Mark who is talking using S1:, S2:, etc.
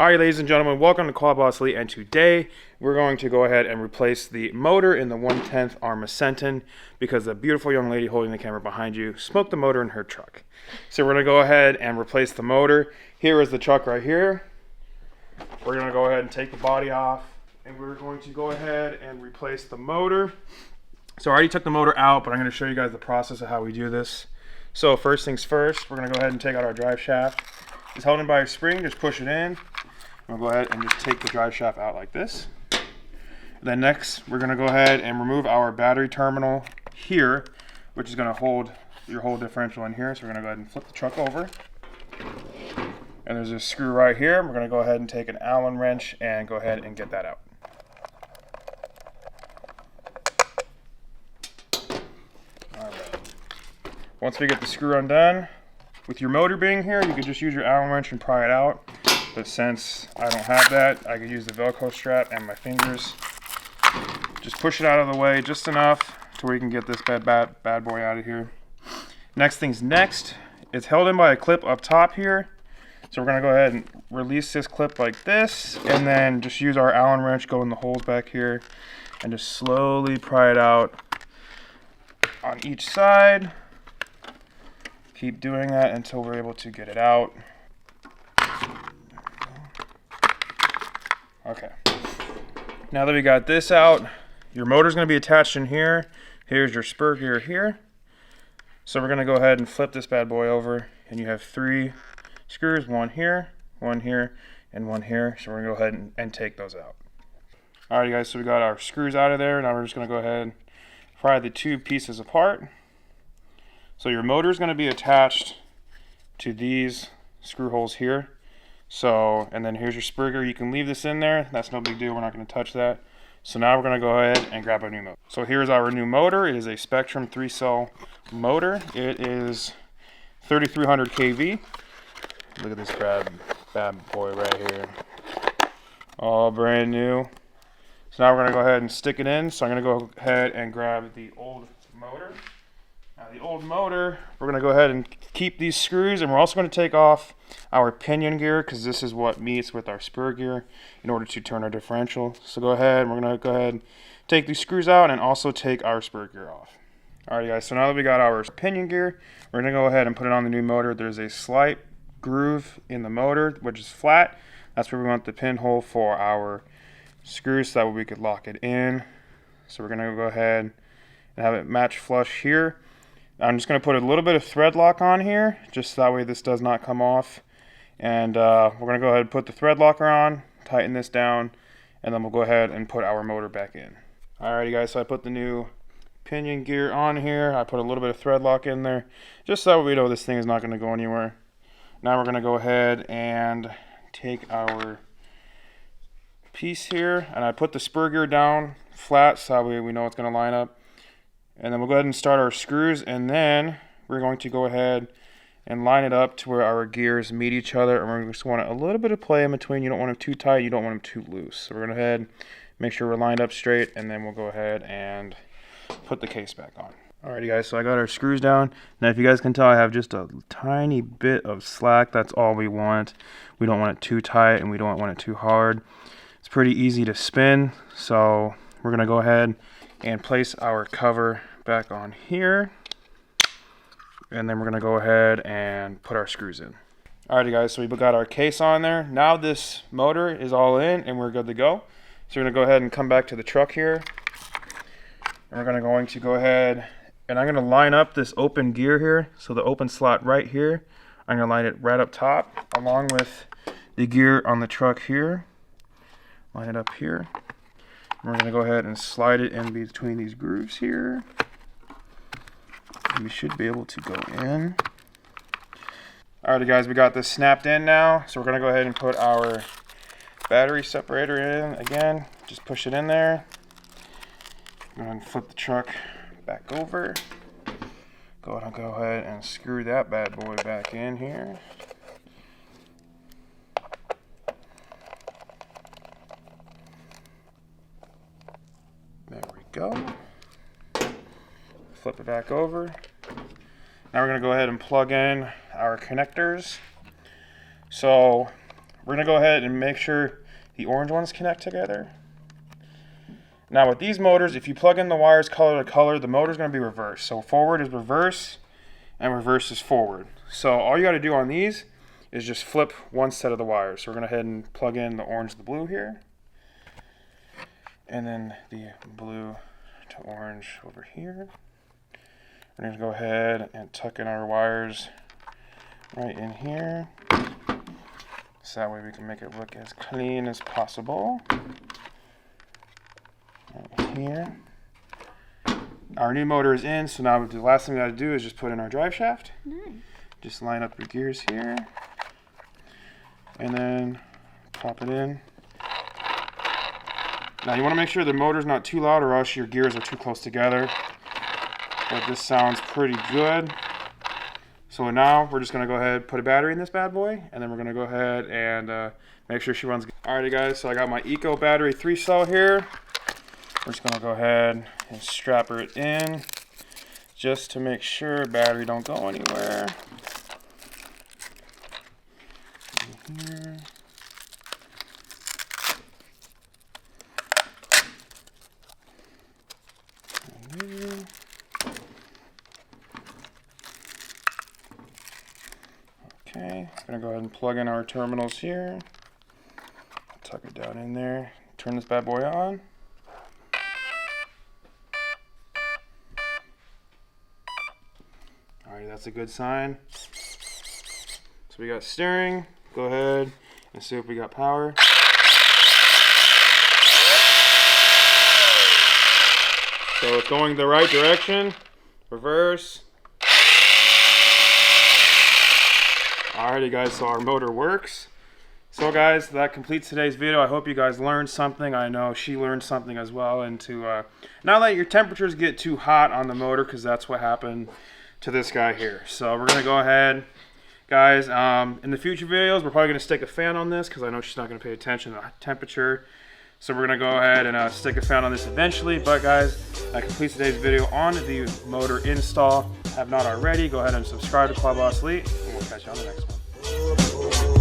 S1: Alright, ladies and gentlemen, welcome to Quad Boss Elite, and today we're going to go ahead and replace the motor in the 1/10 Arrma Senton because the beautiful young lady holding the camera behind you smoked the motor in her truck. So we're going to go ahead and replace the motor. Here is the truck right here. We're going to go ahead and take the body off, and we're going to go ahead and replace the motor. So I already took the motor out, but I'm going to show you guys the process of how we do this. So first things first, we're going to go ahead and take out our drive shaft. It's held in by a spring, just push it in. We'll go ahead and just take the drive shaft out like this. Then next, we're going to go ahead and remove our battery terminal here, which is going to hold your whole differential in here. So we're going to go ahead and flip the truck over. And there's a screw right here. We're going to go ahead and take an Allen wrench and go ahead and get that out. All right. Once we get the screw undone, with your motor being here, you could just use your Allen wrench and pry it out. But since I don't have that, I could use the Velcro strap and my fingers. Just push it out of the way just enough to where you can get this bad boy out of here. Next thing's next. It's held in by a clip up top here. So we're going to go ahead and release this clip like this, and then just use our Allen wrench, go in the holes back here, and just slowly pry it out on each side. Keep doing that until we're able to get it out. Okay, now that we got this out, your motor's going to be attached in here. Here's your spur gear here. So we're going to go ahead and flip this bad boy over, and you have 3 screws, one here, and one here. So we're going to go ahead and take those out. Alright guys, so we got our screws out of there. Now we're just going to go ahead and pry the 2 pieces apart. So your motor is going to be attached to these screw holes here. So, and then here's your spur gear. You can leave this in there. That's no big deal. We're not going to touch that. So now we're going to go ahead and grab our new motor. So here's our new motor. It is a Spectrum 3-cell motor. It is 3300 kV. Look at this bad boy right here. All brand new. So now we're going to go ahead and stick it in. So I'm going to go ahead and grab the old motor. Now the old motor, we're going to go ahead and keep these screws, and we're also going to take off our pinion gear because this is what meets with our spur gear in order to turn our differential. So go ahead, we're going to go ahead and take these screws out and also take our spur gear off. Alright guys, so now that we got our pinion gear, we're going to go ahead and put it on the new motor. There's a slight groove in the motor which is flat. That's where we want the pinhole for our screws so that way we could lock it in. So we're going to go ahead and have it match flush here. I'm just going to put a little bit of thread lock on here, just so that way this does not come off. And we're going to go ahead and put the thread locker on, tighten this down, and then we'll go ahead and put our motor back in. Alrighty guys, so I put the new pinion gear on here. I put a little bit of thread lock in there, just so we know this thing is not going to go anywhere. Now we're going to go ahead and take our piece here, and I put the spur gear down flat so that way we know it's going to line up. And then we'll go ahead and start our screws, and then we're going to go ahead and line it up to where our gears meet each other, and we just want a little bit of play in between. You don't want them too tight, you don't want them too loose. So we're going to go ahead and make sure we're lined up straight, and then we'll go ahead and put the case back on. Alrighty guys, so I got our screws down. Now if you guys can tell, I have just a tiny bit of slack. That's all we want. We don't want it too tight, and we don't want it too hard. It's pretty easy to spin, so we're going to go ahead and place our cover back on here, and then we're going to go ahead and put our screws in. Alrighty guys, so we've got our case on there. Now this motor is all in and we're good to go. So we're going to go ahead and come back to the truck here, and we're going to go ahead and I'm going to line up this open gear here. So the open slot right here, I'm going to line it right up top along with the gear on the truck here. Line it up here. We're going to go ahead and slide it in between these grooves here. And we should be able to go in. Alright guys, we got this snapped in now. So we're going to go ahead and put our battery separator in again. Just push it in there. Go ahead and flip the truck back over. Go ahead and screw that bad boy back in here. There we go. Flip it back over. Now we're going to go ahead and plug in our connectors. So we're gonna go ahead and make sure the orange ones connect together. Now with these motors, if you plug in the wires color to color, the motor's gonna be reversed. So forward is reverse and reverse is forward. So all you gotta do on these is just flip one set of the wires. So we're gonna go ahead and plug in the orange to the blue here. And then the blue to orange over here. We're gonna go ahead and tuck in our wires right in here. So that way we can make it look as clean as possible. Right here. Our new motor is in, so now the last thing we gotta do is just put in our drive shaft.
S2: Nice.
S1: Just line up your gears here. And then pop it in. Now you wanna make sure the motor's not too loud or else your gears are too close together. But this sounds pretty good. So now we're just gonna go ahead and put a battery in this bad boy, and then we're gonna go ahead and make sure she runs. Alrighty guys, so I got my Eco battery 3-cell here. We're just gonna go ahead and strap it in just to make sure battery don't go anywhere. Here. Okay, I'm gonna go ahead and plug in our terminals here. Tuck it down in there. Turn this bad boy on. Alright, that's a good sign. So we got steering. Go ahead and see if we got power. So it's going the right direction. Reverse. Alrighty guys, so our motor works. So guys, that completes today's video. I hope you guys learned something. I know she learned something as well. And to not let your temperatures get too hot on the motor, because that's what happened to this guy here. So we're gonna go ahead, guys, in the future videos, we're probably gonna stick a fan on this because I know she's not gonna pay attention to the temperature. So we're gonna go ahead and stick a fan on this eventually. But guys, that completes today's video on the motor install. Have not already, go ahead and subscribe to Quad Boss Elite, and we'll catch you on the next one.